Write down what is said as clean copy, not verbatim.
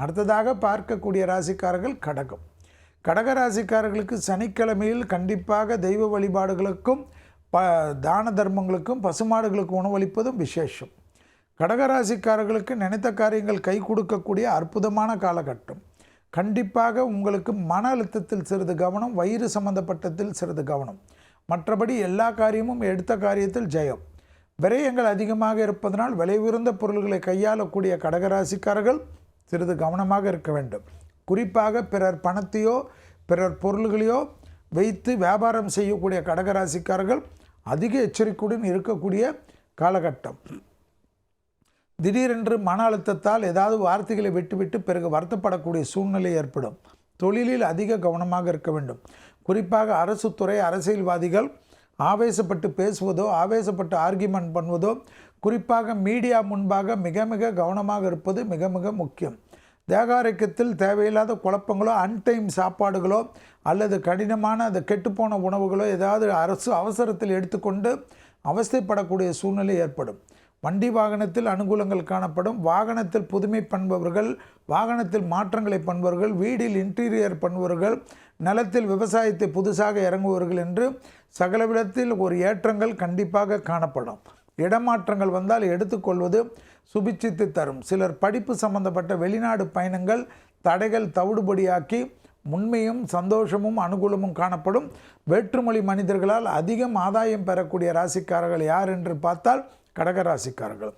அடுத்ததாக பார்க்கக்கூடிய ராசிக்காரர்கள் கடகம். கடக ராசிக்காரர்களுக்கு சனிக்கிழமையில் கண்டிப்பாக தெய்வ வழிபாடுகளுக்கும் தான தர்மங்களுக்கும் பசுமாடுகளுக்கு உணவளிப்பதும் விசேஷம். கடகராசிக்காரர்களுக்கு நினைத்த காரியங்கள் கை கொடுக்கக்கூடிய அற்புதமான காலகட்டம். கண்டிப்பாக உங்களுக்கு மன அழுத்தத்தில் சிறிது கவனம், வயிறு சம்பந்தப்பட்டதில் சிறிது கவனம். மற்றபடி எல்லா காரியமும் எடுத்த காரியத்தில் ஜெயம். விரயங்கள் அதிகமாக இருப்பதனால் விலை உயர்ந்த பொருள்களை கையாளக்கூடிய கடகராசிக்காரர்கள் சிறிது கவனமாக இருக்க வேண்டும். குறிப்பாக பிறர் பணத்தையோ பிறர் பொருள்களையோ வைத்து வியாபாரம் செய்யக்கூடிய கடகராசிக்காரர்கள் அதிக எச்சரிக்கையுடன் இருக்கக்கூடிய காலகட்டம். திடீரென்று மன அழுத்தத்தால் ஏதாவது வார்த்தைகளை விட்டுவிட்டு பிறகு வருத்தப்படக்கூடிய சூழ்நிலை ஏற்படும். தொழிலில் அதிக கவனமாக இருக்க வேண்டும். குறிப்பாக அரசு துறை அரசியல்வாதிகள் ஆவேசப்பட்டு பேசுவதோ ஆவேசப்பட்டு ஆர்கியூமெண்ட் பண்ணுவதோ, குறிப்பாக மீடியா முன்பாக மிக மிக கவனமாக இருப்பது மிக மிக முக்கியம். தேகாரோக்கியத்தில் தேவையில்லாத குழப்பங்களோ அன்டைம் சாப்பாடுகளோ அல்லது கடினமான அந்த கெட்டுப்போன உணவுகளோ ஏதாவது அரசு அவசரத்தில் எடுத்துக்கொண்டு அவஸ்தைப்படக்கூடிய சூழ்நிலை ஏற்படும். வண்டி வாகனத்தில் அனுகூலங்கள் காணப்படும். வாகனத்தில் புதுமை பண்ணுபவர்கள், வாகனத்தில் மாற்றங்களை பண்ணுபவர்கள், வீடில் இன்டீரியர் பண்ணுபவர்கள், நிலத்தில் விவசாயத்தை புதுசாக இறங்குவவர்கள் என்று சகலவிடத்தில் ஒரு ஏற்றங்கள் கண்டிப்பாக காணப்படும். இடமாற்றங்கள் வந்தால் எடுத்துக்கொள்வது சுபிட்சித்து தரும். சிலர் படிப்பு சம்பந்தப்பட்ட வெளிநாடு பயணங்கள் தடைகள் தவிடுபடியாக்கி உண்மையும் சந்தோஷமும் அனுகூலமும் காணப்படும். வேற்றுமொழி மனிதர்களால் அதிகம் ஆதாயம் பெறக்கூடிய ராசிக்காரர்கள் யார் என்று பார்த்தால் கடகராசிக்காரர்கள்.